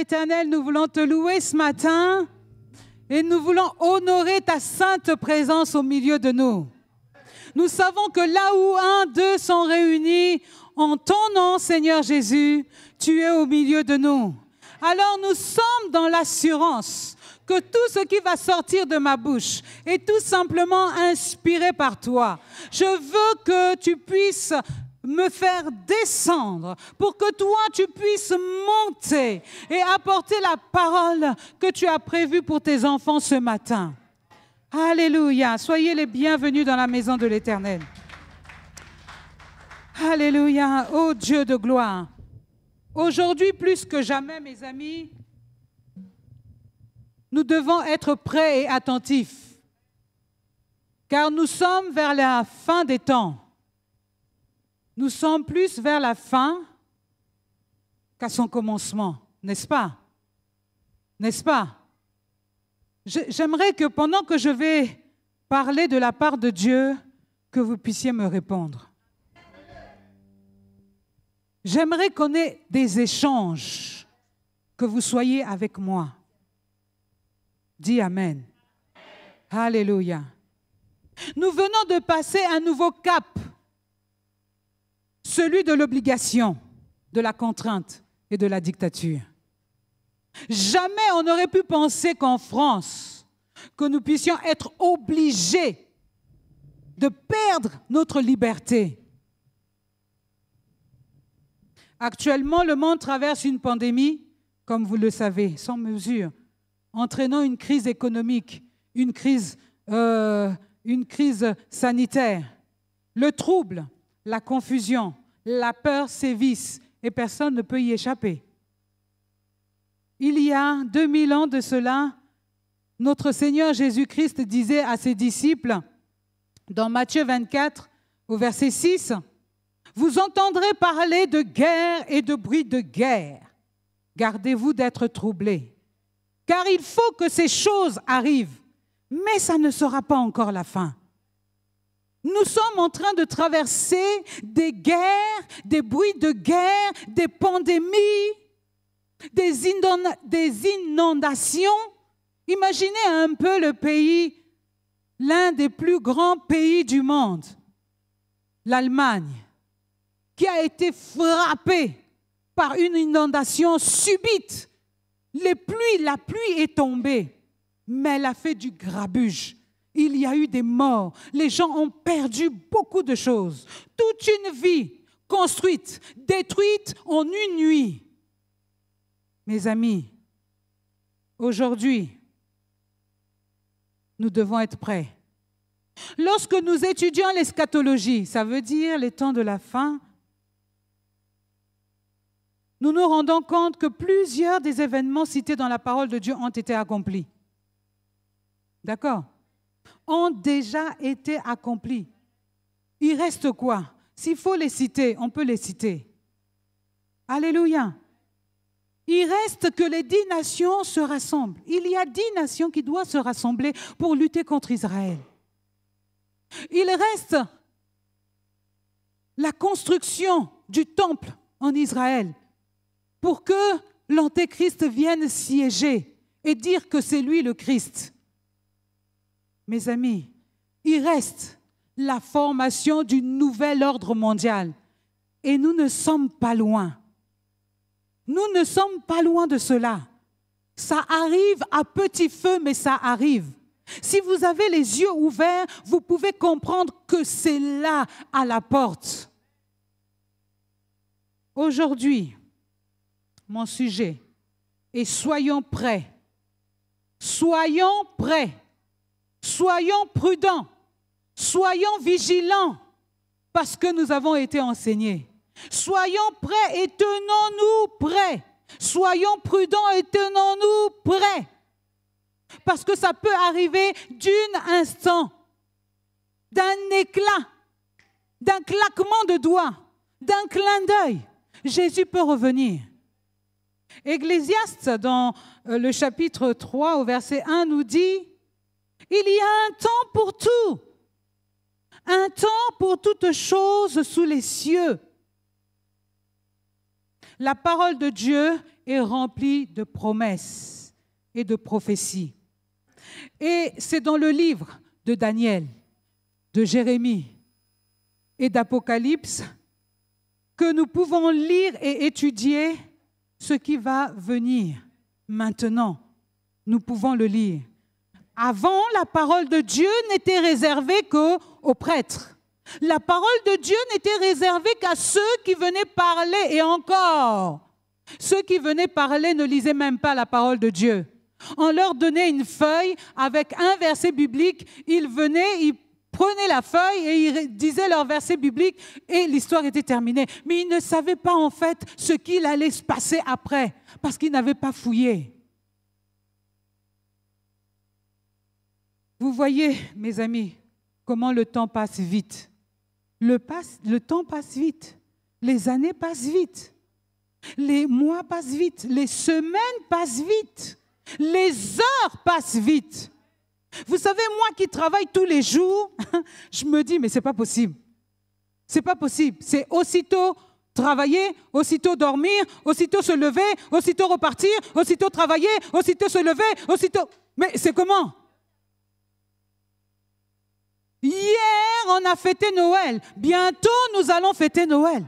Éternel, nous voulons te louer ce matin et nous voulons honorer ta sainte présence au milieu de nous. Nous savons que là où un, deux sont réunis en ton nom, Seigneur Jésus, tu es au milieu de nous. Alors nous sommes dans l'assurance que tout ce qui va sortir de ma bouche est tout simplement inspiré par toi. Je veux que tu puisses me faire descendre pour que toi, tu puisses monter et apporter la parole que tu as prévue pour tes enfants ce matin. Alléluia. Soyez les bienvenus dans la maison de l'Éternel. Alléluia. Ô Dieu de gloire. Aujourd'hui, plus que jamais, mes amis, nous devons être prêts et attentifs, car nous sommes vers la fin des temps. Nous sommes plus vers la fin qu'à son commencement, n'est-ce pas? N'est-ce pas? J'aimerais que pendant que je vais parler de la part de Dieu, que vous puissiez me répondre. J'aimerais qu'on ait des échanges, que vous soyez avec moi. Dis Amen. Alléluia. Nous venons de passer un nouveau cap, celui de l'obligation, de la contrainte et de la dictature. Jamais on n'aurait pu penser qu'en France, que nous puissions être obligés de perdre notre liberté. Actuellement, le monde traverse une pandémie, comme vous le savez, sans mesure, entraînant une crise économique, une crise sanitaire. Le trouble, la confusion, la peur sévissent et personne ne peut y échapper. Il y a 2000 ans de cela, notre Seigneur Jésus-Christ disait à ses disciples, dans Matthieu 24, au verset 6, « Vous entendrez parler de guerre et de bruit de guerre. Gardez-vous d'être troublés. Car il faut que ces choses arrivent, mais ça ne sera pas encore la fin. » Nous sommes en train de traverser des guerres, des bruits de guerre, des pandémies, des inondations. Imaginez un peu le pays, l'un des plus grands pays du monde, l'Allemagne, qui a été frappé par une inondation subite. La pluie est tombée, mais elle a fait du grabuge. Il y a eu des morts. Les gens ont perdu beaucoup de choses. Toute une vie construite, détruite en une nuit. Mes amis, aujourd'hui, nous devons être prêts. Lorsque nous étudions l'eschatologie, ça veut dire les temps de la fin, nous nous rendons compte que plusieurs des événements cités dans la parole de Dieu ont été accomplis. D'accord? Ont déjà été accomplis. Il reste quoi? S'il faut les citer, on peut les citer. Alléluia. Il reste que les 10 nations se rassemblent. Il y a 10 nations qui doivent se rassembler pour lutter contre Israël. Il reste la construction du temple en Israël pour que l'Antéchrist vienne siéger et dire que c'est lui le Christ. Mes amis, il reste la formation du nouvel ordre mondial. Et nous ne sommes pas loin. Nous ne sommes pas loin de cela. Ça arrive à petit feu, mais ça arrive. Si vous avez les yeux ouverts, vous pouvez comprendre que c'est là, à la porte. Aujourd'hui, mon sujet est soyons prêts. Soyons prêts. Soyons prudents, soyons vigilants, parce que nous avons été enseignés. Soyons prêts et tenons-nous prêts. Soyons prudents et tenons-nous prêts. Parce que ça peut arriver d'un instant, d'un éclat, d'un claquement de doigts, d'un clin d'œil. Jésus peut revenir. Ecclésiaste, dans le chapitre 3, au verset 1, nous dit: il y a un temps pour tout, un temps pour toutes choses sous les cieux. La parole de Dieu est rempli de promesses et de prophéties. Et c'est dans le livre de Daniel, de Jérémie et d'Apocalypse que nous pouvons lire et étudier ce qui va venir maintenant. Nous pouvons le lire. Avant, la parole de Dieu n'était réservée qu'aux prêtres. La parole de Dieu n'était réservée qu'à ceux qui venaient parler. Et encore, ceux qui venaient parler ne lisaient même pas la parole de Dieu. On leur donnait une feuille avec un verset biblique. Ils venaient, ils prenaient la feuille et ils disaient leur verset biblique et l'histoire était terminée. Mais ils ne savaient pas en fait ce qu'il allait se passer après parce qu'ils n'avaient pas fouillé. Vous voyez, mes amis, comment le temps passe vite. Le temps passe vite. Les années passent vite. Les mois passent vite. Les semaines passent vite. Les heures passent vite. Vous savez, moi qui travaille tous les jours, je me dis, mais ce n'est pas possible. Ce n'est pas possible. C'est aussitôt travailler, aussitôt dormir, aussitôt se lever, aussitôt repartir, aussitôt travailler, aussitôt se lever, aussitôt... Mais c'est comment ? Hier, on a fêté Noël. Bientôt, nous allons fêter Noël.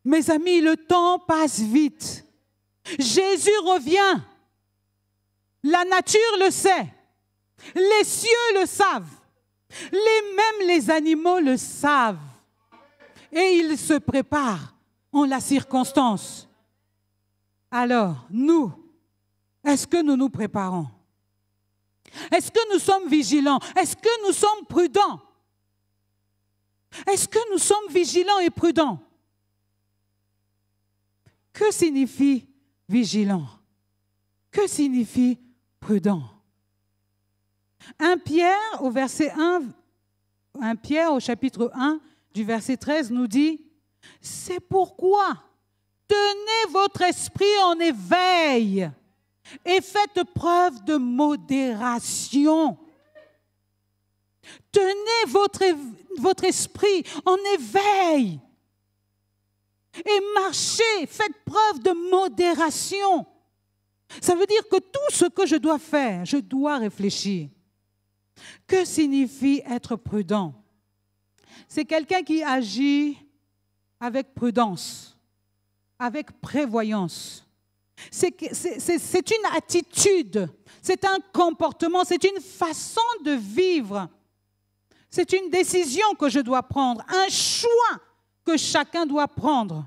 Mes amis, le temps passe vite. Jésus revient. La nature le sait. Les cieux le savent. Même les animaux le savent. Et ils se préparent en la circonstance. Alors, nous, est-ce que nous nous préparons ? Est-ce que nous sommes vigilants? Est-ce que nous sommes prudents? Est-ce que nous sommes vigilants et prudents? Que signifie vigilant? Que signifie prudent? 1 Pierre au verset 1 Pierre au chapitre 1 du verset 13 nous dit « C'est pourquoi tenez votre esprit en éveil » et faites preuve de modération. Tenez votre esprit en éveil et marchez, faites preuve de modération. Ça veut dire que tout ce que je dois faire, je dois réfléchir. Que signifie être prudent? C'est quelqu'un qui agit avec prudence, avec prévoyance. C'est une attitude, c'est un comportement, c'est une façon de vivre. C'est une décision que je dois prendre, un choix que chacun doit prendre.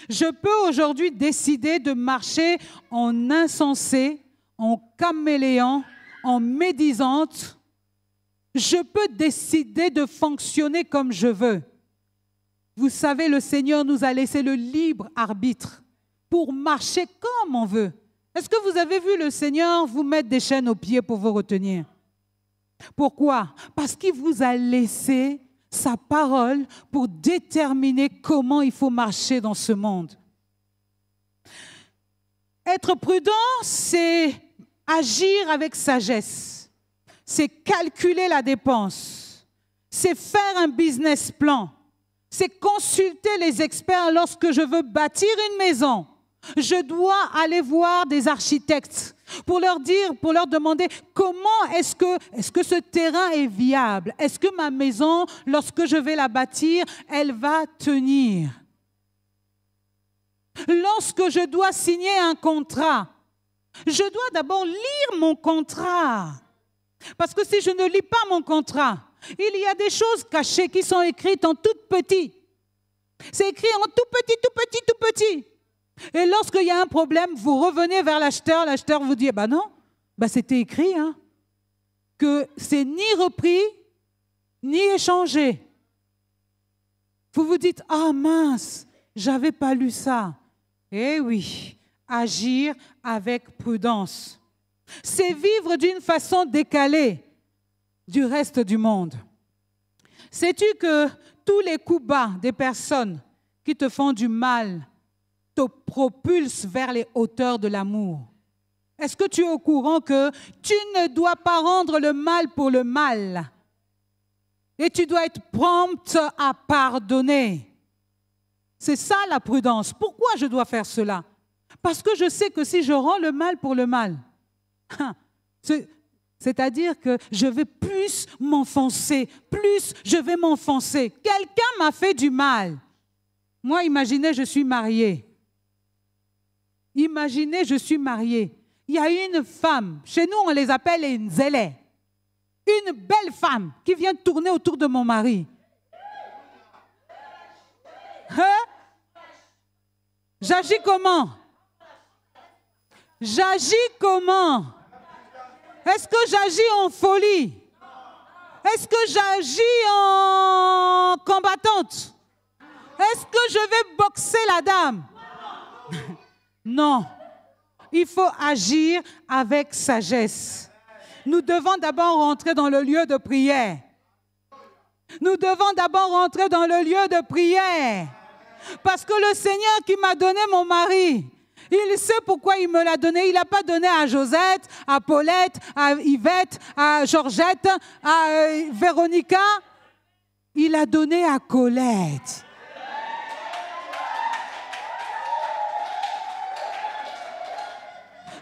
Je peux aujourd'hui décider de marcher en insensé, en caméléon, en médisante. Je peux décider de fonctionner comme je veux. Vous savez, le Seigneur nous a laissé le libre arbitre pour marcher comme on veut. Est-ce que vous avez vu le Seigneur vous mettre des chaînes aux pieds pour vous retenir? Pourquoi? Parce qu'il vous a laissé sa parole pour déterminer comment il faut marcher dans ce monde. Être prudent, c'est agir avec sagesse. C'est calculer la dépense. C'est faire un business plan. C'est consulter les experts lorsque je veux bâtir une maison. Je dois aller voir des architectes pour leur dire, pour leur demander comment est-ce que ce terrain est viable? Est-ce que ma maison, lorsque je vais la bâtir, elle va tenir? Lorsque je dois signer un contrat, je dois d'abord lire mon contrat. Parce que si je ne lis pas mon contrat, il y a des choses cachées qui sont écrites en tout petit. C'est écrit en tout petit, tout petit, tout petit. Et lorsqu'il y a un problème, vous revenez vers l'acheteur vous dit, non, c'était écrit, que c'est ni repris, ni échangé. Vous vous dites, ah mince, j'avais pas lu ça. Eh oui, agir avec prudence. C'est vivre d'une façon décalée du reste du monde. Sais-tu que tous les coups bas des personnes qui te font du mal te propulsent vers les hauteurs de l'amour? Est-ce que tu es au courant que tu ne dois pas rendre le mal pour le mal et tu dois être prompte à pardonner? C'est ça la prudence. Pourquoi je dois faire cela? Parce que je sais que si je rends le mal pour le mal, c'est-à-dire que je vais plus m'enfoncer, plus je vais m'enfoncer. Quelqu'un m'a fait du mal. Moi, imaginez, je suis mariée. Imaginez, je suis mariée. Il y a une femme, chez nous on les appelle les nzélé, une belle femme qui vient tourner autour de mon mari. Hein? J'agis comment? J'agis comment? Est-ce que j'agis en folie? Est-ce que j'agis en combattante? Est-ce que je vais boxer la dame? Non. Il faut agir avec sagesse. Nous devons d'abord rentrer dans le lieu de prière. Nous devons d'abord rentrer dans le lieu de prière. Parce que le Seigneur qui m'a donné mon mari, il sait pourquoi il me l'a donné. Il n'a pas donné à Josette, à Paulette, à Yvette, à Georgette, à Véronica. Il a donné à Colette.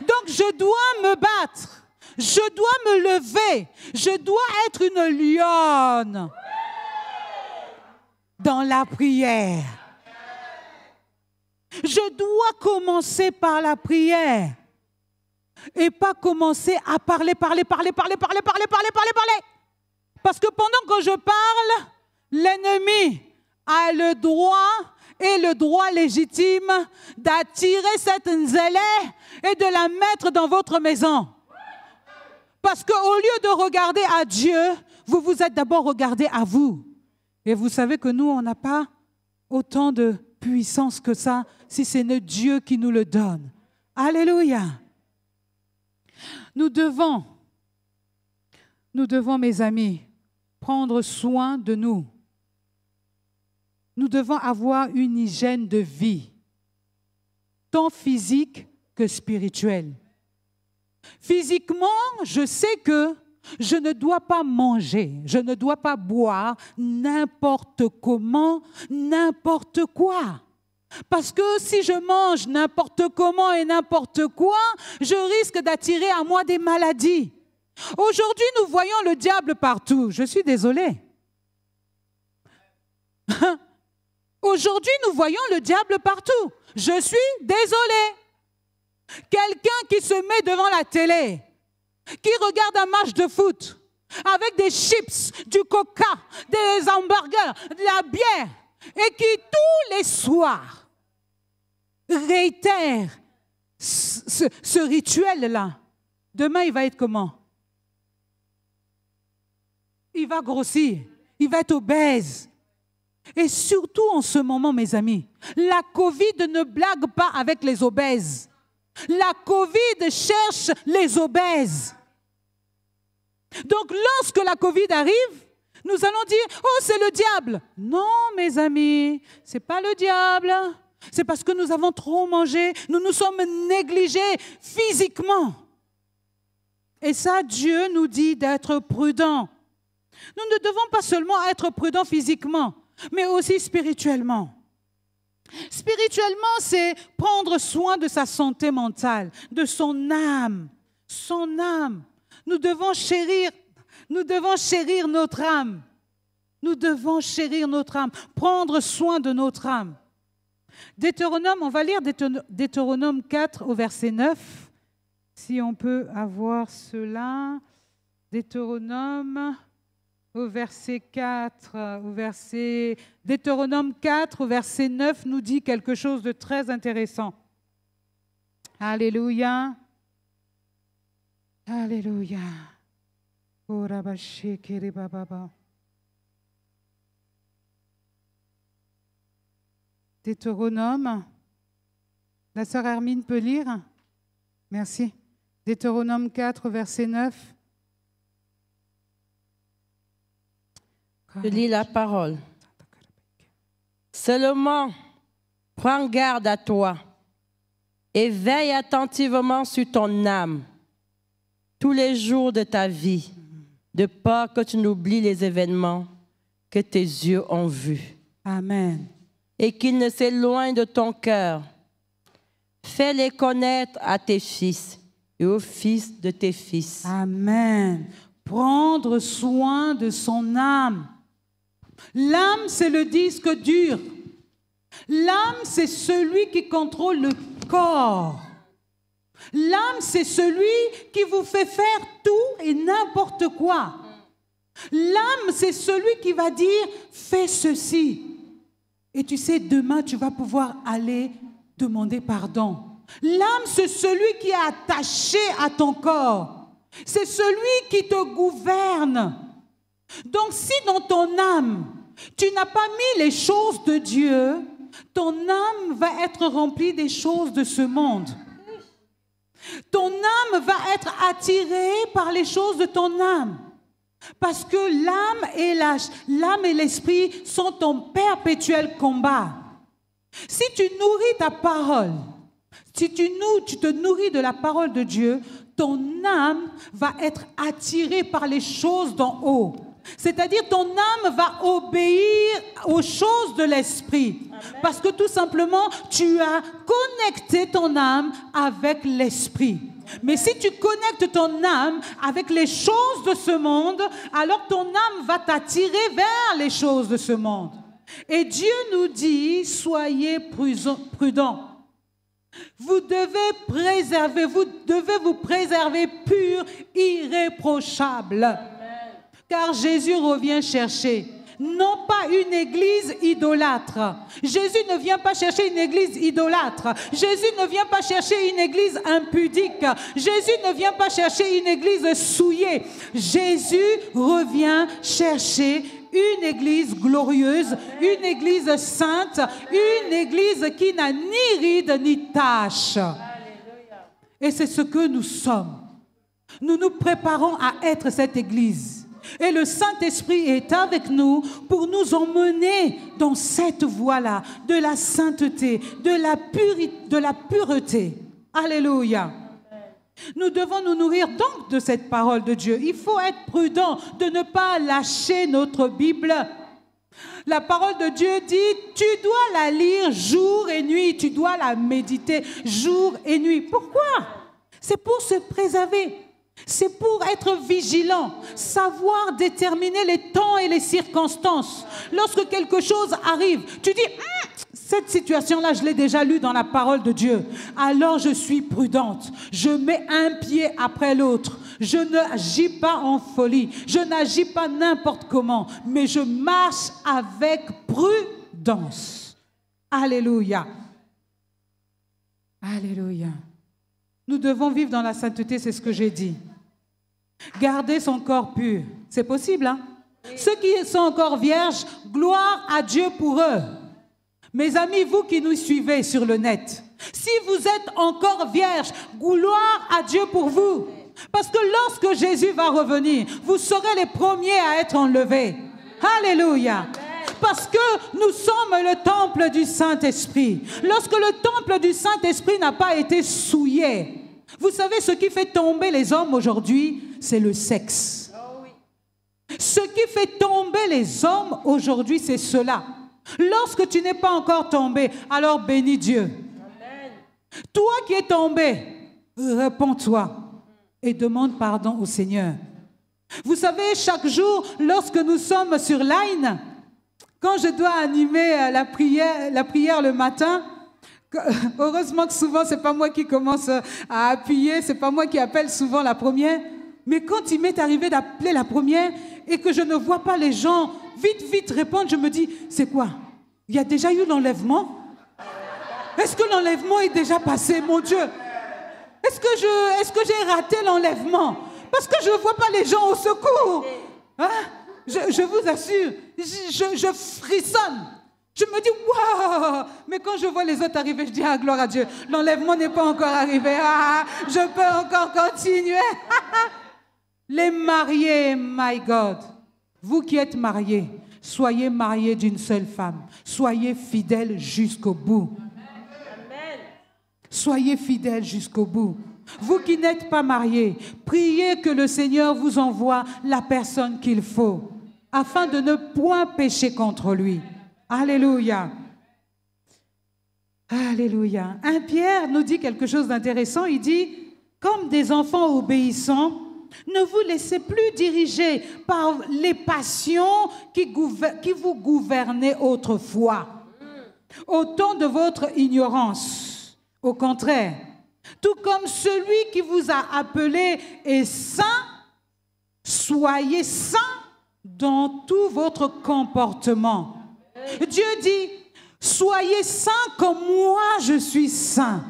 Donc je dois me battre. Je dois me lever. Je dois être une lionne dans la prière. Je dois commencer par la prière et pas commencer à parler. Parce que pendant que je parle, l'ennemi a le droit et le droit légitime d'attirer cette nzélé et de la mettre dans votre maison. Parce qu'au lieu de regarder à Dieu, vous vous êtes d'abord regardé à vous. Et vous savez que nous, on n'a pas autant de puissance que ça, si ce n'est Dieu qui nous le donne. Alléluia. Nous devons, mes amis, prendre soin de nous. Nous devons avoir une hygiène de vie, tant physique que spirituelle. Physiquement, je sais que je ne dois pas manger, je ne dois pas boire n'importe comment, n'importe quoi. Parce que si je mange n'importe comment et n'importe quoi, je risque d'attirer à moi des maladies. Aujourd'hui, nous voyons le diable partout. Je suis désolée. Aujourd'hui, nous voyons le diable partout. Je suis désolée. Quelqu'un qui se met devant la télé, qui regarde un match de foot, avec des chips, du coca, des hamburgers, de la bière, et qui tous les soirs réitère ce rituel-là, demain il va être comment? Il va grossir, il va être obèse. Et surtout en ce moment, mes amis, la Covid ne blague pas avec les obèses. La Covid cherche les obèses. Donc, lorsque la Covid arrive, nous allons dire, oh, c'est le diable. Non, mes amis, ce n'est pas le diable. C'est parce que nous avons trop mangé, nous nous sommes négligés physiquement. Et ça, Dieu nous dit d'être prudents. Nous ne devons pas seulement être prudents physiquement, mais aussi spirituellement. Spirituellement, c'est prendre soin de sa santé mentale, de son âme. Son âme. Nous devons chérir notre âme. Nous devons chérir notre âme, prendre soin de notre âme. Deutéronome, on va lire Deutéronome 4 au verset 9. Si on peut avoir cela. Deutéronome au verset 4, Deutéronome 4 au verset 9 nous dit quelque chose de très intéressant. Alléluia. Alléluia. Deutéronome. La sœur Hermine peut lire? Merci. Deutéronome 4, verset 9. Je lis la parole. Seulement, prends garde à toi et veille attentivement sur ton âme tous les jours de ta vie, de peur que tu n'oublies les événements que tes yeux ont vus. Amen. et qu'ils ne s'éloignent de ton cœur. Fais-les connaître à tes fils et aux fils de tes fils. Amen. Prendre soin de son âme. L'âme, c'est le disque dur. L'âme, c'est celui qui contrôle le corps. L'âme, c'est celui qui vous fait faire tout et n'importe quoi. L'âme, c'est celui qui va dire « fais ceci ». Et tu sais, demain, tu vas pouvoir aller demander pardon. L'âme, c'est celui qui est attaché à ton corps. C'est celui qui te gouverne. Donc, si dans ton âme, tu n'as pas mis les choses de Dieu, ton âme va être remplie des choses de ce monde. Ton âme va être attirée par les choses de ton âme. Parce que l'âme et l'esprit sont en perpétuel combat. Si tu nourris ta parole, si tu te nourris de la parole de Dieu, ton âme va être attirée par les choses d'en haut. C'est-à-dire ton âme va obéir aux choses de l'esprit. Parce que tout simplement, tu as connecté ton âme avec l'esprit. Mais si tu connectes ton âme avec les choses de ce monde, alors ton âme va t'attirer vers les choses de ce monde. Et Dieu nous dit, soyez prudents. Vous devez vous préserver pur, irréprochable. Car Jésus revient chercher, non pas une église idolâtre. Jésus ne vient pas chercher une église idolâtre. Jésus ne vient pas chercher une église impudique. Jésus ne vient pas chercher une église souillée. Jésus revient chercher une église glorieuse, une église sainte, une église qui n'a ni ride ni tache. Et c'est ce que nous sommes. Nous nous préparons à être cette église. Et le Saint-Esprit est avec nous pour nous emmener dans cette voie-là, de la sainteté, de la pureté. Alléluia. Nous devons nous nourrir donc de cette parole de Dieu. Il faut être prudent de ne pas lâcher notre Bible. La parole de Dieu dit, tu dois la lire jour et nuit, tu dois la méditer jour et nuit. Pourquoi? C'est pour se préserver. C'est pour être vigilant, savoir déterminer les temps et les circonstances. Lorsque quelque chose arrive, tu dis, cette situation-là, je l'ai déjà lue dans la parole de Dieu. Alors je suis prudente. Je mets un pied après l'autre. Je n'agis pas en folie. Je n'agis pas n'importe comment. Mais je marche avec prudence. Alléluia. Alléluia. Nous devons vivre dans la sainteté, c'est ce que j'ai dit. Garder son corps pur. C'est possible, hein? Oui. Ceux qui sont encore vierges, gloire à Dieu pour eux. Mes amis, vous qui nous suivez sur le net, si vous êtes encore vierges, gloire à Dieu pour vous. Parce que lorsque Jésus va revenir, vous serez les premiers à être enlevés. Alléluia. Parce que nous sommes le temple du Saint-Esprit. Lorsque le temple du Saint-Esprit n'a pas été souillé, vous savez ce qui fait tomber les hommes aujourd'hui, c'est le sexe. Ce qui fait tomber les hommes aujourd'hui, c'est cela. Lorsque tu n'es pas encore tombé, alors bénis Dieu. Amen. Toi qui es tombé, réponds-toi et demande pardon au Seigneur. Vous savez, chaque jour, lorsque nous sommes sur Line, quand je dois animer la prière le matin, heureusement que souvent, ce n'est pas moi qui commence à appuyer, ce n'est pas moi qui appelle souvent la première, mais quand il m'est arrivé d'appeler la première et que je ne vois pas les gens vite répondre, je me dis, c'est quoi? Il y a déjà eu l'enlèvement? Est-ce que l'enlèvement est déjà passé, mon Dieu? Est-ce que j'ai raté l'enlèvement? Parce que je ne vois pas les gens au secours. Hein? Je vous assure, je frissonne. Je me dis, waouh! Mais quand je vois les autres arriver, je dis, ah, gloire à Dieu, l'enlèvement n'est pas encore arrivé. Ah, je peux encore continuer. Les mariés, my God, vous qui êtes mariés, soyez mariés d'une seule femme. Soyez fidèles jusqu'au bout. Amen. Soyez fidèles jusqu'au bout. Vous qui n'êtes pas mariés, priez que le Seigneur vous envoie la personne qu'il faut, afin de ne point pécher contre lui. Alléluia. Alléluia. 1 Pierre nous dit quelque chose d'intéressant. Il dit, comme des enfants obéissants, ne vous laissez plus diriger par les passions qui vous gouvernaient autrefois, au temps de votre ignorance. Au contraire, tout comme celui qui vous a appelé est saint, soyez saints dans tout votre comportement. Dieu dit, soyez saints comme moi je suis saint.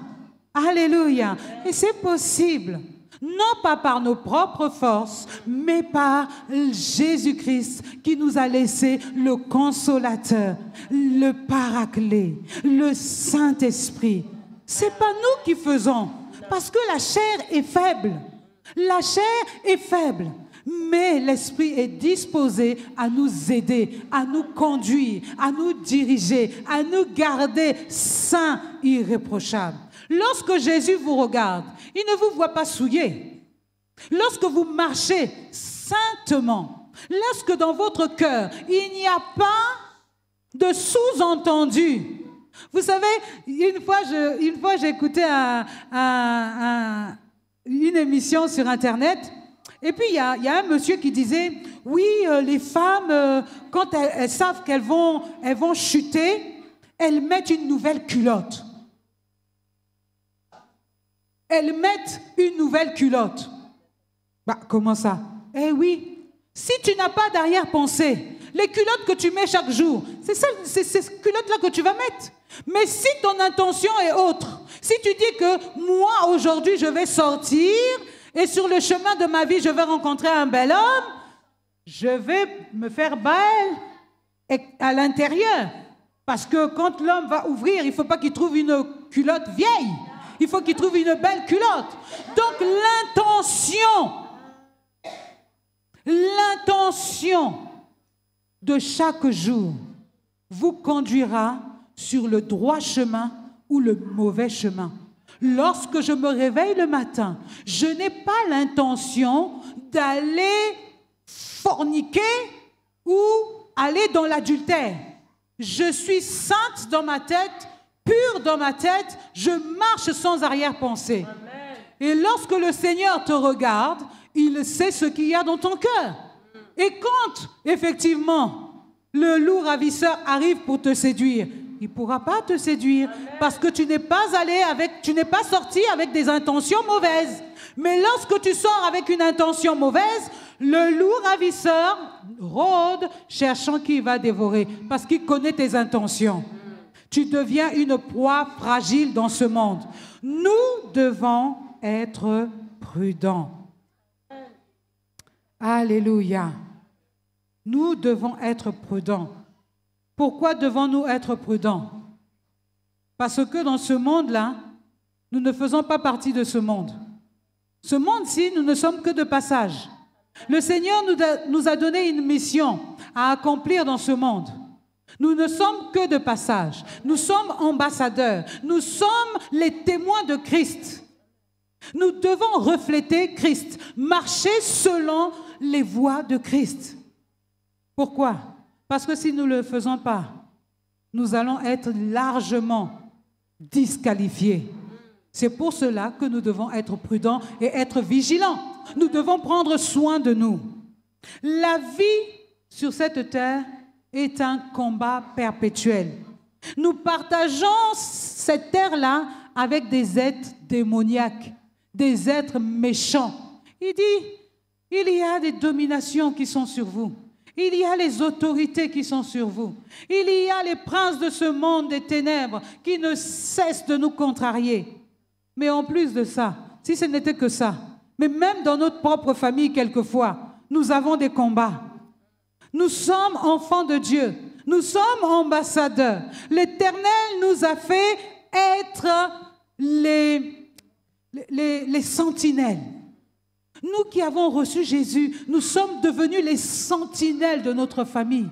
Alléluia. Et c'est possible. Non pas par nos propres forces, mais par Jésus-Christ qui nous a laissé le Consolateur, le Paraclet, le Saint-Esprit. Ce n'est pas nous qui faisons, parce que la chair est faible. La chair est faible, mais l'Esprit est disposé à nous aider, à nous conduire, à nous diriger, à nous garder saints, irréprochables. Lorsque Jésus vous regarde, il ne vous voit pas souillé. Lorsque vous marchez saintement, lorsque dans votre cœur, il n'y a pas de sous-entendu. Vous savez, une fois j'écoutais une émission sur Internet, et puis il y a un monsieur qui disait, oui, les femmes, quand elles savent qu'elles vont chuter, elles mettent une nouvelle culotte. Elles mettent une nouvelle culotte. Bah, comment ça? Eh oui, si tu n'as pas d'arrière-pensée, les culottes que tu mets chaque jour, c'est ces culottes-là que tu vas mettre. Mais si ton intention est autre, si tu dis que moi, aujourd'hui, je vais sortir et sur le chemin de ma vie, je vais rencontrer un bel homme, je vais me faire belle à l'intérieur. Parce que quand l'homme va ouvrir, il ne faut pas qu'il trouve une culotte vieille. Il faut qu'il trouve une belle culotte. Donc l'intention de chaque jour vous conduira sur le droit chemin ou le mauvais chemin. Lorsque je me réveille le matin, je n'ai pas l'intention d'aller forniquer ou aller dans l'adultère. Je suis sainte dans ma tête, pure dans ma tête, je marche sans arrière-pensée. Et lorsque le Seigneur te regarde, il sait ce qu'il y a dans ton cœur. Et quand, effectivement, le loup ravisseur arrive pour te séduire, il ne pourra pas te séduire parce que tu n'es pas sorti avec des intentions mauvaises. Mais lorsque tu sors avec une intention mauvaise, le loup ravisseur rôde cherchant qui va dévorer parce qu'il connaît tes intentions. Tu deviens une proie fragile dans ce monde. Nous devons être prudents. Alléluia. Nous devons être prudents. Pourquoi devons-nous être prudents? Parce que dans ce monde-là, nous ne faisons pas partie de ce monde. Ce monde-ci, nous ne sommes que de passage. Le Seigneur nous a donné une mission à accomplir dans ce monde. Nous ne sommes que de passage. Nous sommes ambassadeurs. Nous sommes les témoins de Christ. Nous devons refléter Christ, marcher selon les voies de Christ. Pourquoi? Parce que si nous ne le faisons pas, nous allons être largement disqualifiés. C'est pour cela que nous devons être prudents et être vigilants. Nous devons prendre soin de nous. La vie sur cette terre est un combat perpétuel. Nous partageons cette terre-là avec des êtres démoniaques, des êtres méchants. Il dit, il y a des dominations qui sont sur vous. Il y a les autorités qui sont sur vous. Il y a les princes de ce monde des ténèbres qui ne cessent de nous contrarier. Mais en plus de ça, si ce n'était que ça, mais même dans notre propre famille, quelquefois, nous avons des combats. Nous sommes enfants de Dieu. Nous sommes ambassadeurs. L'Éternel nous a fait être les sentinelles. Nous qui avons reçu Jésus, nous sommes devenus les sentinelles de notre famille.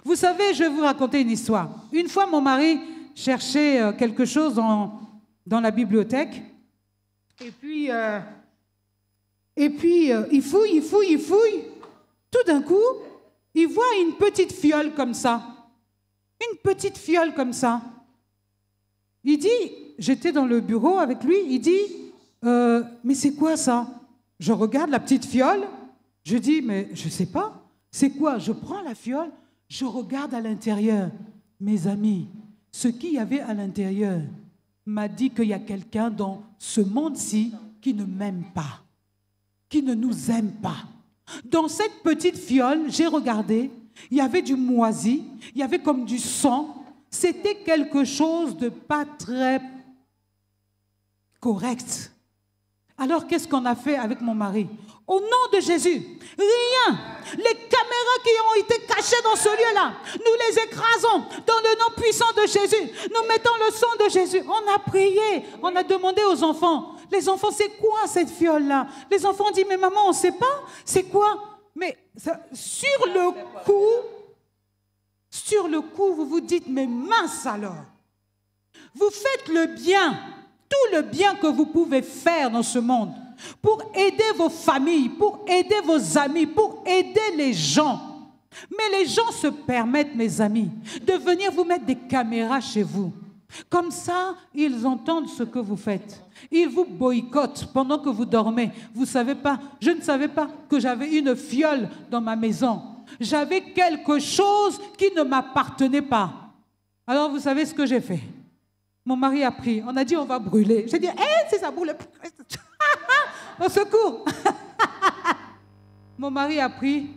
Vous savez, je vais vous raconter une histoire. Une fois, mon mari cherchait quelque chose dans la bibliothèque. Et puis, il fouille. Tout d'un coup, il voit une petite fiole comme ça. Une petite fiole comme ça. Il dit, j'étais dans le bureau avec lui, il dit, mais c'est quoi ça? Je regarde la petite fiole, je dis, mais je ne sais pas, c'est quoi? Je prends la fiole, je regarde à l'intérieur. Mes amis, ce qu'il y avait à l'intérieur m'a dit qu'il y a quelqu'un dans ce monde-ci qui ne m'aime pas, qui ne nous aime pas. Dans cette petite fiole, j'ai regardé, il y avait du moisi, il y avait comme du sang. C'était quelque chose de pas très correct. Alors, qu'est-ce qu'on a fait avec mon mari? Au nom de Jésus, rien. Les caméras qui ont été cachées dans ce lieu-là, nous les écrasons dans le nom puissant de Jésus. Nous mettons le sang de Jésus. On a prié, on a demandé aux enfants. Les enfants, c'est quoi cette fiole-là? Les enfants ont dit, mais maman, on ne sait pas. C'est quoi? Mais ça, sur le coup, vous vous dites, mais mince alors. Vous faites le bien, tout le bien que vous pouvez faire dans ce monde pour aider vos familles, pour aider vos amis, pour aider les gens. Mais les gens se permettent, mes amis, de venir vous mettre des caméras chez vous. Comme ça, ils entendent ce que vous faites. Ils vous boycottent pendant que vous dormez. Vous savez pas, je ne savais pas que j'avais une fiole dans ma maison. J'avais quelque chose qui ne m'appartenait pas. Alors, vous savez ce que j'ai fait? Mon mari a pris. On a dit, on va brûler. J'ai dit, si ça brûle. Au secours. Mon mari a pris.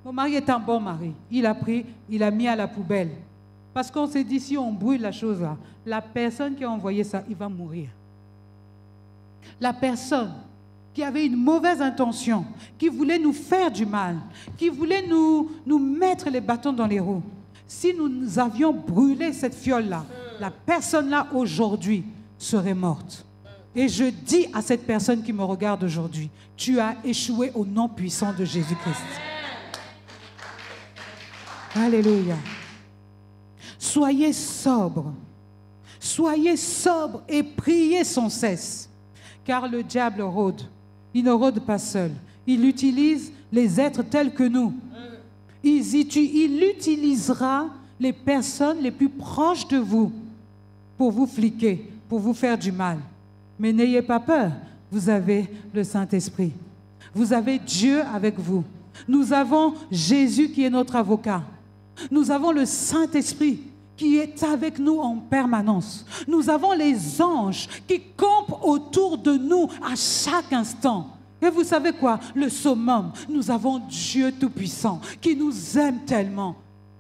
Mon mari est un bon mari. Il a pris, il a mis à la poubelle. Parce qu'on s'est dit, si on brûle la chose là, la personne qui a envoyé ça, il va mourir. La personne qui avait une mauvaise intention, qui voulait nous faire du mal, qui voulait nous mettre les bâtons dans les roues. Si nous avions brûlé cette fiole-là, la personne-là aujourd'hui serait morte. Et je dis à cette personne qui me regarde aujourd'hui, tu as échoué au nom puissant de Jésus-Christ. Alléluia. Soyez sobres et priez sans cesse, car le diable rôde. Il ne rôde pas seul. Il utilise les êtres tels que nous. Il utilisera les personnes les plus proches de vous pour vous fliquer, pour vous faire du mal. Mais n'ayez pas peur, vous avez le Saint-Esprit. Vous avez Dieu avec vous. Nous avons Jésus qui est notre avocat. Nous avons le Saint-Esprit qui est avec nous en permanence. Nous avons les anges qui campent autour de nous à chaque instant. Et vous savez quoi? Le summum, nous avons Dieu Tout-Puissant qui nous aime tellement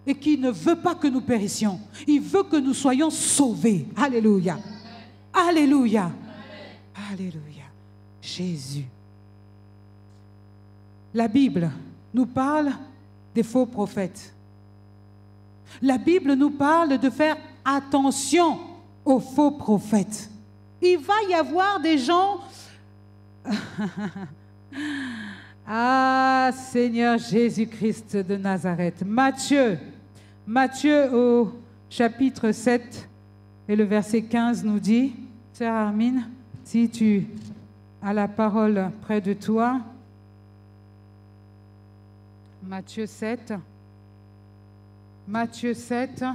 et qui ne veut pas que nous périssions. Il veut que nous soyons sauvés. Alléluia. Alléluia. Alléluia. Jésus. La Bible nous parle des faux prophètes. La Bible nous parle de faire attention aux faux prophètes. Il va y avoir des gens... Ah, Seigneur Jésus-Christ de Nazareth. Matthieu au chapitre 7 et le verset 15 nous dit, Sœur Armine, si tu as la parole près de toi, Matthieu 7. Matthieu 7.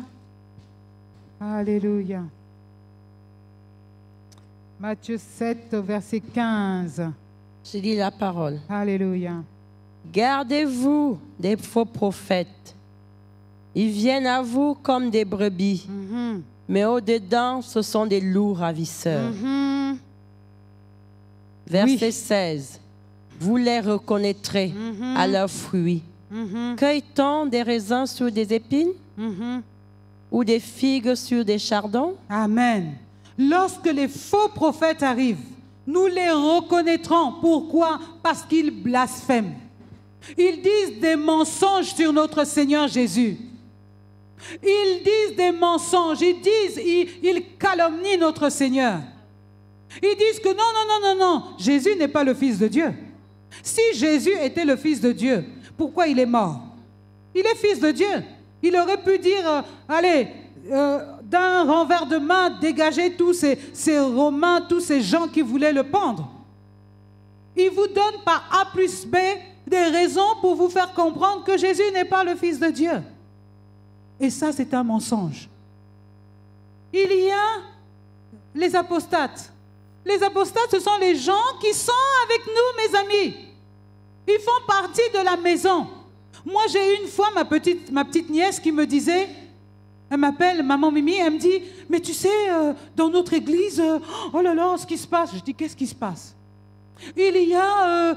Alléluia. Matthieu 7, verset 15. Je lis la parole. Alléluia. Gardez-vous des faux prophètes. Ils viennent à vous comme des brebis, mais au-dedans, ce sont des loups ravisseurs. Verset 16. Vous les reconnaîtrez à leurs fruits. Cueille-t-on des raisins sur des épines ou des figues sur des chardons? Amen. Lorsque les faux prophètes arrivent, nous les reconnaîtrons. Pourquoi? Parce qu'ils blasphèment. Ils disent des mensonges sur notre Seigneur Jésus. Ils disent des mensonges. Ils calomnient notre Seigneur. Ils disent que non, Jésus n'est pas le Fils de Dieu. Si Jésus était le Fils de Dieu, pourquoi il est mort? Il est Fils de Dieu. Il aurait pu dire, allez, d'un renvers de main, dégager tous ces Romains, tous ces gens qui voulaient le pendre. Il vous donne par A plus B des raisons pour vous faire comprendre que Jésus n'est pas le Fils de Dieu. Et ça, c'est un mensonge. Il y a les apostates. Les apostates, ce sont les gens qui sont avec nous, mes amis. Ils font partie de la maison. Moi, j'ai eu une fois ma petite nièce qui me disait, elle m'appelle Maman Mimi, elle me dit, mais tu sais, dans notre église, oh là là, ce qui se passe. Je dis, qu'est-ce qui se passe? Il y a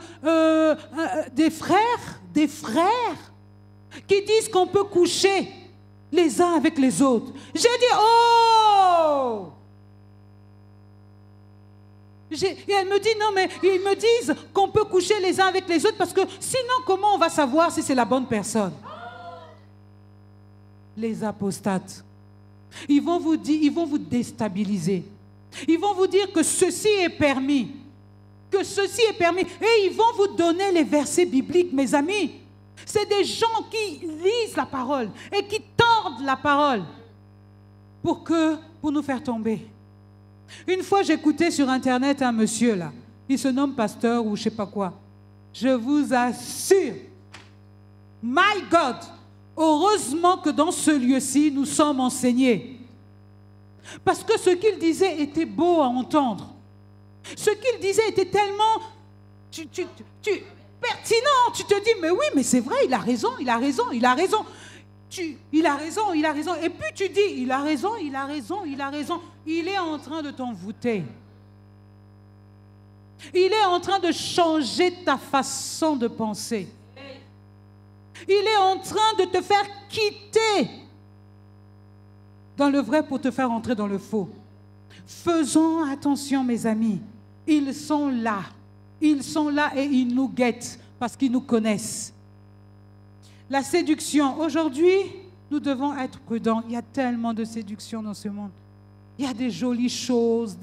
des frères qui disent qu'on peut coucher les uns avec les autres. J'ai dit, oh! Et elle me dit, non, mais ils me disent qu'on peut coucher les uns avec les autres parce que sinon, comment on va savoir si c'est la bonne personne? Les apostates, ils vont vous déstabiliser. Ils vont vous dire que ceci est permis. Que ceci est permis. Et ils vont vous donner les versets bibliques, mes amis. C'est des gens qui lisent la parole et qui tordent la parole pour nous faire tomber. Une fois, j'écoutais sur Internet un monsieur là. Il se nomme pasteur ou je ne sais pas quoi. Je vous assure, my God, heureusement que dans ce lieu-ci, nous sommes enseignés. Parce que ce qu'il disait était beau à entendre. Ce qu'il disait était tellement pertinent. Tu te dis, mais oui, mais c'est vrai, il a raison. Il a raison. Et puis tu dis, il a raison. Il est en train de t'envoûter. Il est en train de changer ta façon de penser. Il est en train de te faire quitter dans le vrai pour te faire entrer dans le faux. Faisons attention, mes amis. Ils sont là. Ils sont là et ils nous guettent parce qu'ils nous connaissent. La séduction. Aujourd'hui, nous devons être prudents. Il y a tellement de séduction dans ce monde. Il y a des jolies choses.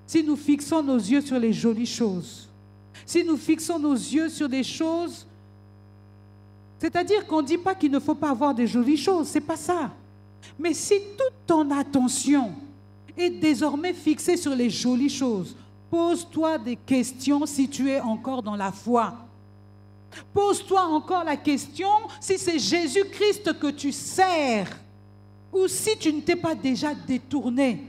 Si nous fixons nos yeux sur les jolies choses, si nous fixons nos yeux sur des choses, c'est-à-dire qu'on ne dit pas qu'il ne faut pas avoir des jolies choses, ce n'est pas ça. Mais si toute ton attention est désormais fixée sur les jolies choses, pose-toi des questions si tu es encore dans la foi. Pose-toi encore la question si c'est Jésus-Christ que tu sers ou si tu ne t'es pas déjà détourné.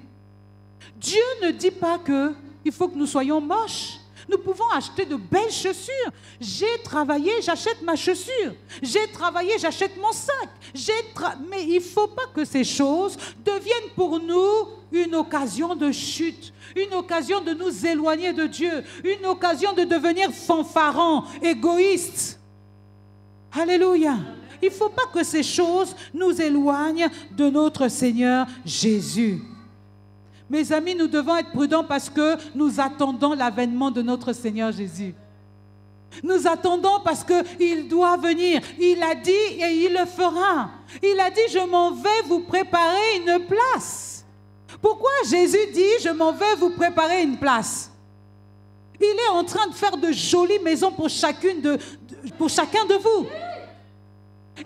Dieu ne dit pas qu'il faut que nous soyons moches. Nous pouvons acheter de belles chaussures. J'ai travaillé, j'achète ma chaussure. J'ai travaillé, j'achète mon sac. Mais il ne faut pas que ces choses deviennent pour nous une occasion de chute, une occasion de nous éloigner de Dieu, une occasion de devenir fanfarons, égoïstes. Alléluia. Il ne faut pas que ces choses nous éloignent de notre Seigneur Jésus. Mes amis, nous devons être prudents parce que nous attendons l'avènement de notre Seigneur Jésus. Nous attendons parce qu'il doit venir. Il a dit et il le fera. Il a dit, je m'en vais vous préparer une place. Pourquoi Jésus dit, je m'en vais vous préparer une place? Il est en train de faire de jolies maisons pour chacun de vous.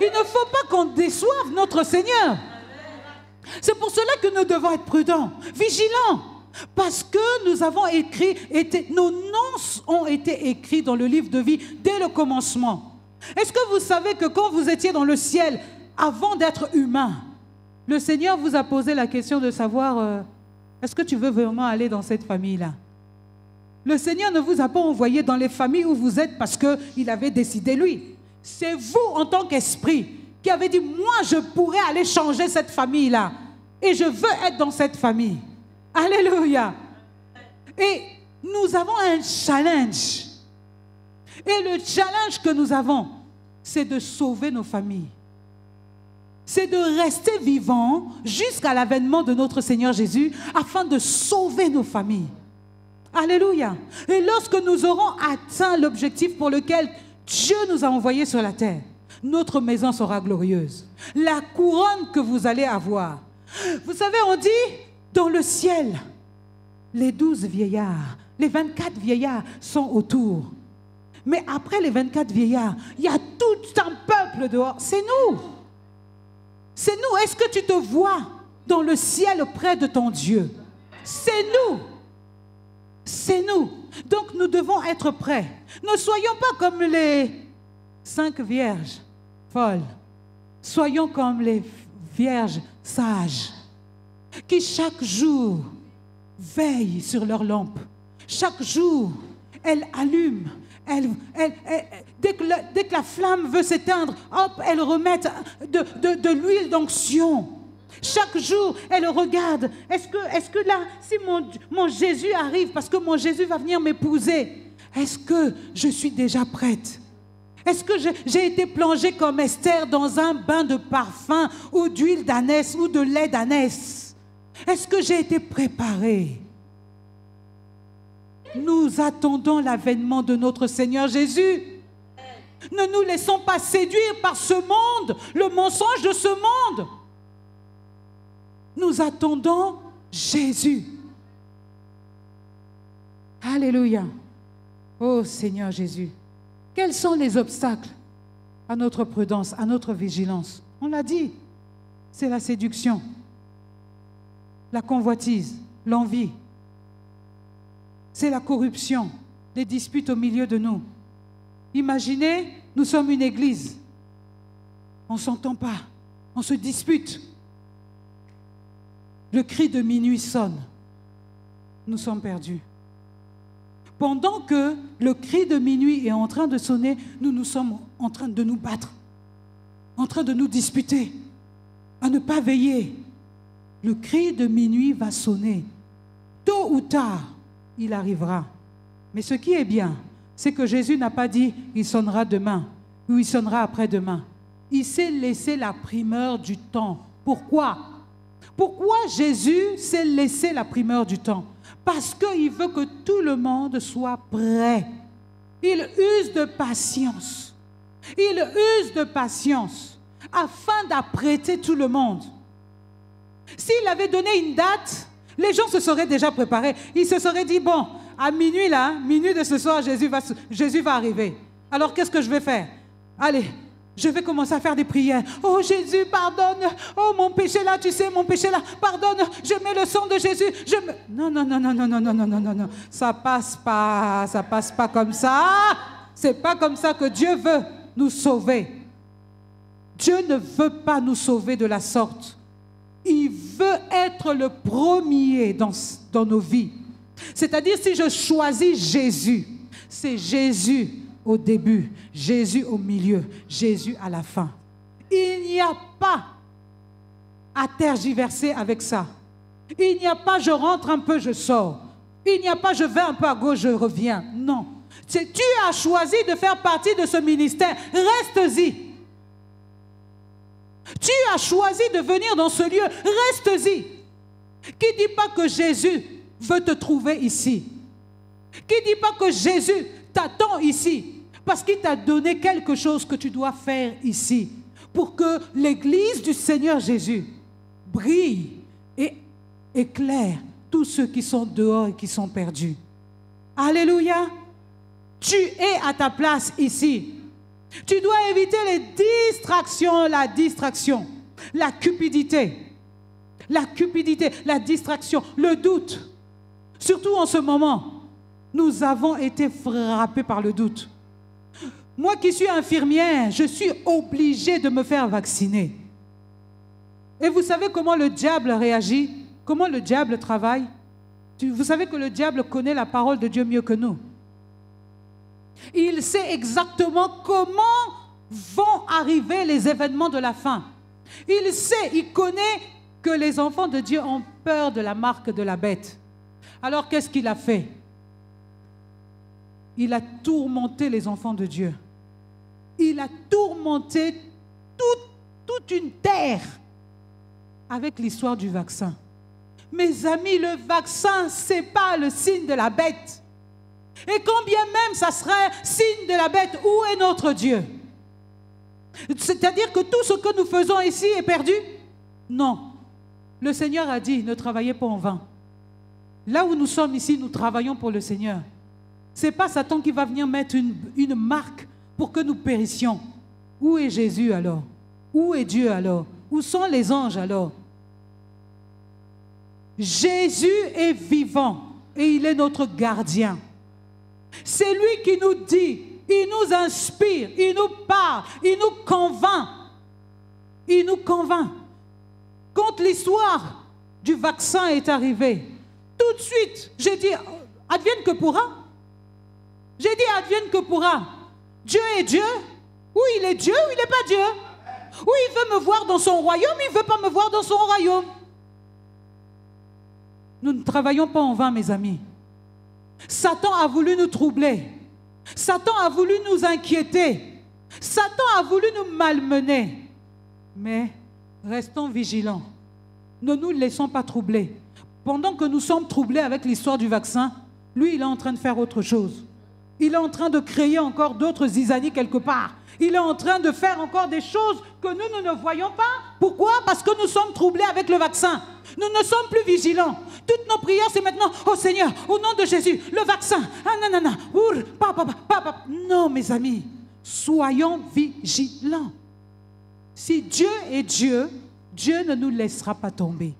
Il ne faut pas qu'on déçoive notre Seigneur. C'est pour cela que nous devons être prudents, vigilants, parce que nous avons nos noms ont été écrits dans le livre de vie dès le commencement. Est-ce que vous savez que quand vous étiez dans le ciel, avant d'être humain, le Seigneur vous a posé la question de savoir, est-ce que tu veux vraiment aller dans cette famille-là? Le Seigneur ne vous a pas envoyé dans les familles où vous êtes parce qu'il avait décidé lui. C'est vous, en tant qu'esprit, qui avez dit, moi, je pourrais aller changer cette famille-là. Et je veux être dans cette famille. Alléluia. Et nous avons un challenge. Et le challenge que nous avons, c'est de sauver nos familles. C'est de rester vivants jusqu'à l'avènement de notre Seigneur Jésus afin de sauver nos familles. Alléluia. Et lorsque nous aurons atteint l'objectif pour lequel Dieu nous a envoyés sur la terre, notre maison sera glorieuse. La couronne que vous allez avoir. Vous savez, on dit, dans le ciel, les 12 vieillards, les 24 vieillards sont autour. Mais après les 24 vieillards, il y a tout un peuple dehors. C'est nous. C'est nous. Est-ce que tu te vois dans le ciel près de ton Dieu? C'est nous. C'est nous. Donc nous devons être prêts. Ne soyons pas comme les 5 vierges folles. Soyons comme les vierges sages. qui chaque jour veillent sur leur lampe. Chaque jour, elles allument. Dès que la flamme veut s'éteindre, hop, elles remettent de l'huile d'onction. Chaque jour, elles regardent. Est-ce que là, si mon Jésus arrive, parce que mon Jésus va venir m'épouser, est-ce que je suis déjà prête? Est-ce que j'ai été plongée comme Esther dans un bain de parfum ou d'huile d'ânesse ou de lait d'ânesse? Est-ce que j'ai été préparée? Nous attendons l'avènement de notre Seigneur Jésus. Ne nous laissons pas séduire par ce monde, le mensonge de ce monde. Nous attendons Jésus. Alléluia. Oh Seigneur Jésus. Quels sont les obstacles à notre prudence, à notre vigilance? On l'a dit, c'est la séduction, la convoitise, l'envie. C'est la corruption, les disputes au milieu de nous. Imaginez, nous sommes une église. On ne s'entend pas, on se dispute. Le cri de minuit sonne. Nous sommes perdus. Pendant que le cri de minuit est en train de sonner, nous sommes en train de nous battre, en train de nous disputer, à ne pas veiller. Le cri de minuit va sonner. Tôt ou tard, il arrivera. Mais ce qui est bien, c'est que Jésus n'a pas dit « il sonnera demain » ou « il sonnera après-demain ». Il s'est laissé la primeur du temps. Pourquoi? Pourquoi Jésus s'est laissé la primeur du temps? Parce qu'il veut que tout le monde soit prêt. Il use de patience. Il use de patience afin d'apprêter tout le monde. S'il avait donné une date, les gens se seraient déjà préparés. Ils se seraient dit, bon, à minuit là, minuit de ce soir, Jésus va arriver. Alors qu'est-ce que je vais faire? Allez, je vais commencer à faire des prières. Oh Jésus, pardonne. Oh mon péché là, tu sais, mon péché là, pardonne. Je mets le sang de Jésus. Non, non, non, non, non, non, non, non, non, non, non. Ça passe pas comme ça. C'est pas comme ça que Dieu veut nous sauver. Dieu ne veut pas nous sauver de la sorte. Il veut être le premier dans nos vies. C'est-à-dire, si je choisis Jésus, c'est Jésus au début, Jésus au milieu, Jésus à la fin. Il n'y a pas à tergiverser avec ça. Il n'y a pas je rentre un peu, je sors. Il n'y a pas je vais un peu à gauche, je reviens. Non. Tu as choisi de faire partie de ce ministère. Reste-y. Tu as choisi de venir dans ce lieu. Reste-y. Qui ne dit pas que Jésus veut te trouver ici? Qui ne dit pas que Jésus t'attend ici? Parce qu'il t'a donné quelque chose que tu dois faire ici. Pour que l'église du Seigneur Jésus brille et éclaire tous ceux qui sont dehors et qui sont perdus. Alléluia. Tu es à ta place ici. Tu dois éviter les distractions, la distraction, la cupidité, la distraction, le doute. Surtout en ce moment, nous avons été frappés par le doute. Moi qui suis infirmière, je suis obligée de me faire vacciner. Et vous savez comment le diable réagit? Comment le diable travaille? Vous savez que le diable connaît la parole de Dieu mieux que nous. Il sait exactement comment vont arriver les événements de la fin. Il sait, il connaît que les enfants de Dieu ont peur de la marque de la bête. Alors qu'est-ce qu'il a fait? Il a tourmenté les enfants de Dieu. Il a tourmenté toute une terre avec l'histoire du vaccin. Mes amis, le vaccin, ce n'est pas le signe de la bête. Et quand bien même ça serait signe de la bête, où est notre Dieu? C'est-à-dire que tout ce que nous faisons ici est perdu? Non. Le Seigneur a dit, ne travaillez pas en vain. Là où nous sommes ici, nous travaillons pour le Seigneur. Ce n'est pas Satan qui va venir mettre une marque pour que nous périssions. Où est Jésus alors? Où est Dieu alors? Où sont les anges alors? Jésus est vivant et il est notre gardien. C'est lui qui nous dit, il nous inspire, il nous parle, il nous convainc. Il nous convainc. Quand l'histoire du vaccin est arrivé, tout de suite, j'ai dit, advienne que pourra. J'ai dit, advienne que pourra. Dieu est Dieu. Ou il est Dieu, ou il n'est pas Dieu. Ou il veut me voir dans son royaume, il ne veut pas me voir dans son royaume. Nous ne travaillons pas en vain, mes amis. Satan a voulu nous troubler. Satan a voulu nous inquiéter. Satan a voulu nous malmener. Mais restons vigilants. Ne nous laissons pas troubler. Pendant que nous sommes troublés avec l'histoire du vaccin, lui, il est en train de faire autre chose. Il est en train de créer encore d'autres zizanies quelque part. Il est en train de faire encore des choses que nous ne voyons pas. Pourquoi? Parce que nous sommes troublés avec le vaccin. Nous ne sommes plus vigilants. Toutes nos prières, c'est maintenant, oh Seigneur, au nom de Jésus, le vaccin. Ah nanana, non, mes amis, soyons vigilants. Si Dieu est Dieu, Dieu ne nous laissera pas tomber.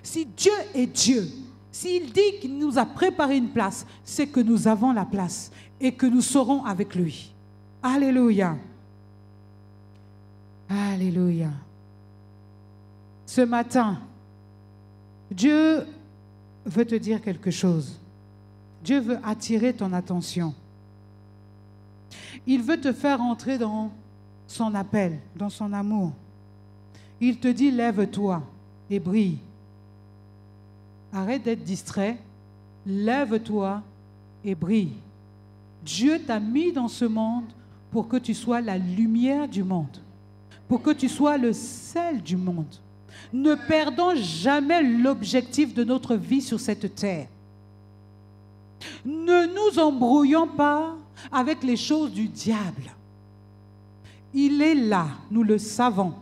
Si Dieu est Dieu, s'il dit qu'il nous a préparé une place, c'est que nous avons la place et que nous serons avec lui. Alléluia. Alléluia. Ce matin, Dieu veut te dire quelque chose. Dieu veut attirer ton attention. Il veut te faire entrer dans son appel, dans son amour. Il te dit, lève-toi et brille. Arrête d'être distrait. Lève-toi et brille. Dieu t'a mis dans ce monde pour que tu sois la lumière du monde, pour que tu sois le sel du monde. Ne perdons jamais l'objectif de notre vie sur cette terre. Ne nous embrouillons pas avec les choses du diable. Il est là, nous le savons,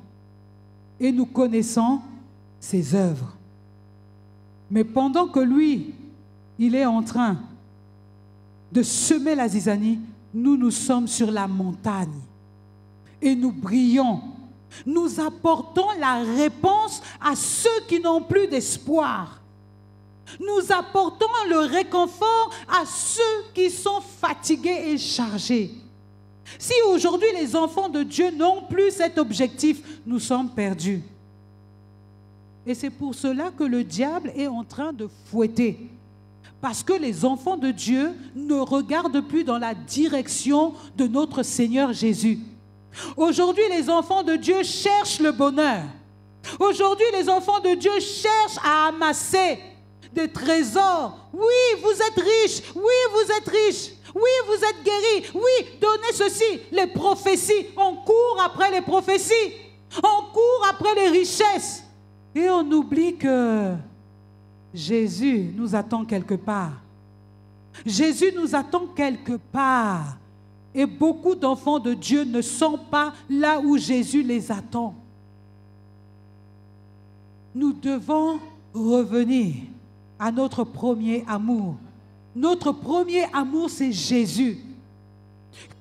et nous connaissons ses œuvres. Mais pendant que lui, il est en train de semer la zizanie, nous sommes sur la montagne et nous brillons. Nous apportons la réponse à ceux qui n'ont plus d'espoir. Nous apportons le réconfort à ceux qui sont fatigués et chargés. Si aujourd'hui les enfants de Dieu n'ont plus cet objectif, nous sommes perdus. Et c'est pour cela que le diable est en train de fouetter. Parce que les enfants de Dieu ne regardent plus dans la direction de notre Seigneur Jésus. Aujourd'hui, les enfants de Dieu cherchent le bonheur. Aujourd'hui, les enfants de Dieu cherchent à amasser des trésors. Oui, vous êtes riches. Oui, vous êtes riches. Oui, vous êtes guéris. Oui, donnez ceci. Les prophéties. On court après les prophéties. On court après les richesses. Et on oublie que Jésus nous attend quelque part. Jésus nous attend quelque part. Et beaucoup d'enfants de Dieu ne sont pas là où Jésus les attend. Nous devons revenir à notre premier amour. Notre premier amour, c'est Jésus.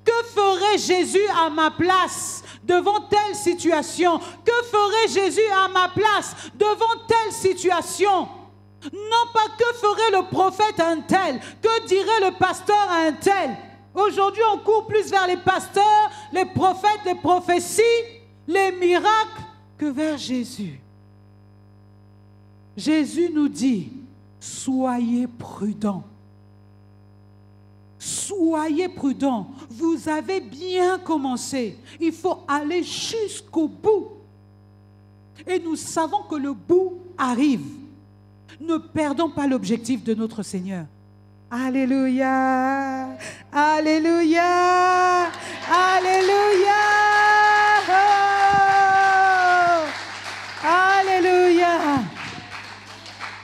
Que ferait Jésus à ma place devant telle situation? Que ferait Jésus à ma place devant telle situation? Non pas que ferait le prophète un tel, que dirait le pasteur à un tel. Aujourd'hui, on court plus vers les pasteurs, les prophètes, les prophéties, les miracles, que vers Jésus. Jésus nous dit, soyez prudents. Soyez prudents. Vous avez bien commencé. Il faut aller jusqu'au bout. Et nous savons que le bout arrive. Ne perdons pas l'objectif de notre Seigneur. Alléluia. Alléluia. Alléluia. Oh. Alléluia.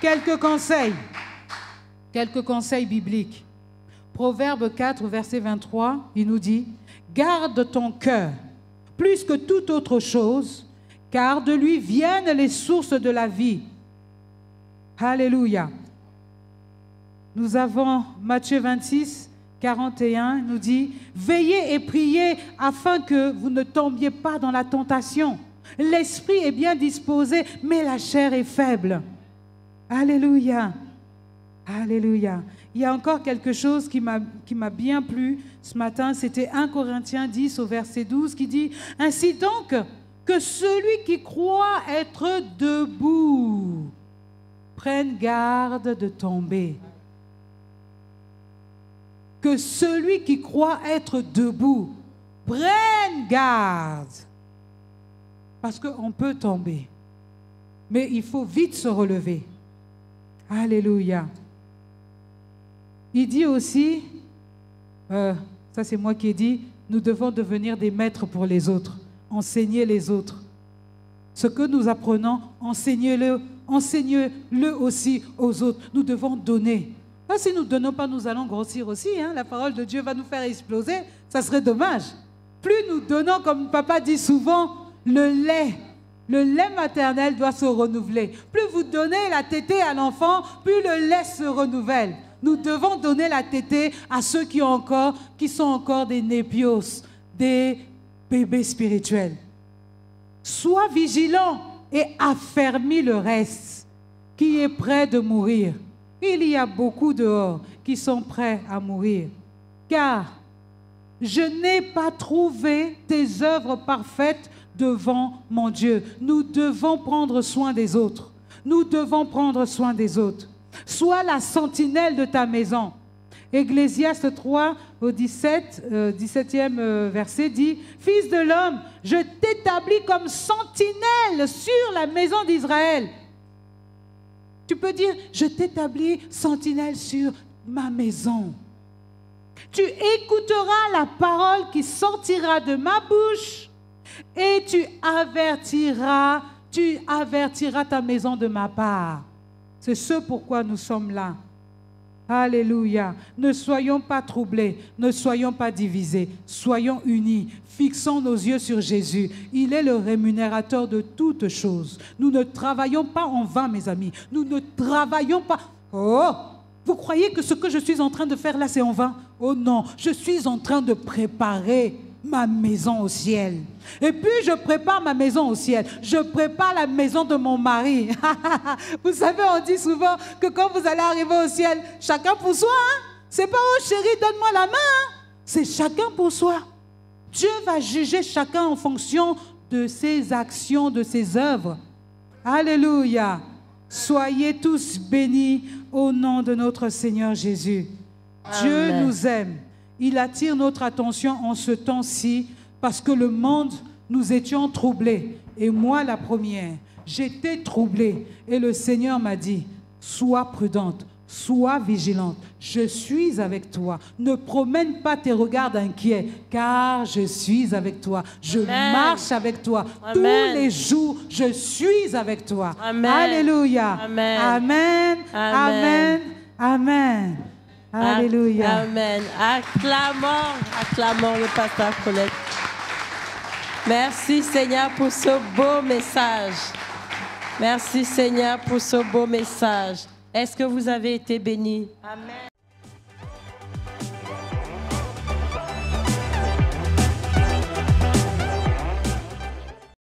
Quelques conseils bibliques. Proverbe 4, verset 23, il nous dit, « Garde ton cœur plus que toute autre chose, car de lui viennent les sources de la vie. » Alléluia. Nous avons Matthieu 26, 41, nous dit, « Veillez et priez afin que vous ne tombiez pas dans la tentation. L'esprit est bien disposé, mais la chair est faible. » Alléluia. Alléluia. Il y a encore quelque chose qui m'a bien plu ce matin, c'était 1 Corinthiens 10 au verset 12 qui dit « Ainsi donc que celui qui croit être debout prenne garde de tomber. Que celui qui croit être debout prenne garde. Parce qu'on peut tomber. Mais il faut vite se relever. Alléluia. Il dit aussi, ça c'est moi qui ai dit, nous devons devenir des maîtres pour les autres, enseigner les autres. Ce que nous apprenons, enseignez-le aussi aux autres. Nous devons donner. Si nous ne donnons pas, nous allons grossir aussi. La parole de Dieu va nous faire exploser. Ça serait dommage. Plus nous donnons, comme papa dit souvent, le lait maternel doit se renouveler. Plus vous donnez la tétée à l'enfant, plus le lait se renouvelle. Nous devons donner la tétée à ceux qui sont encore des népios, des bébés spirituels. Sois vigilant et affermis le reste qui est prêt de mourir. Il y a beaucoup dehors qui sont prêts à mourir. Car je n'ai pas trouvé tes œuvres parfaites devant mon Dieu. Nous devons prendre soin des autres. Nous devons prendre soin des autres. Sois la sentinelle de ta maison. Ecclésiaste 3, au 17e verset dit, « Fils de l'homme, je t'établis comme sentinelle sur la maison d'Israël. » Tu peux dire, « Je t'établis sentinelle sur ma maison. » Tu écouteras la parole qui sortira de ma bouche et tu avertiras ta maison de ma part. C'est ce pourquoi nous sommes là. Alléluia. Ne soyons pas troublés, ne soyons pas divisés, soyons unis, fixons nos yeux sur Jésus. Il est le rémunérateur de toutes choses. Nous ne travaillons pas en vain, mes amis. Nous ne travaillons pas... Oh! Vous croyez que ce que je suis en train de faire là, c'est en vain? Oh non, je suis en train de préparer ma maison au ciel. Et puis je prépare ma maison au ciel. Je prépare la maison de mon mari. Vous savez, on dit souvent que quand vous allez arriver au ciel, chacun pour soi. C'est pas, oh chérie, donne-moi la main. C'est chacun pour soi. Dieu va juger chacun en fonction de ses actions, de ses œuvres. Alléluia. Soyez tous bénis au nom de notre Seigneur Jésus. Amen. Dieu nous aime. Il attire notre attention en ce temps-ci parce que le monde, nous étions troublés. Et moi, la première, j'étais troublée. Et le Seigneur m'a dit, sois prudente, sois vigilante. Je suis avec toi. Ne promène pas tes regards inquiets, car je suis avec toi. Je marche avec toi. Amen. Tous les jours, je suis avec toi. Amen. Alléluia. Amen. Amen. Amen. Amen. Alléluia. Amen. Acclamons le pasteur Colette. Merci Seigneur pour ce beau message. Merci Seigneur pour ce beau message. Est-ce que vous avez été bénis? Amen.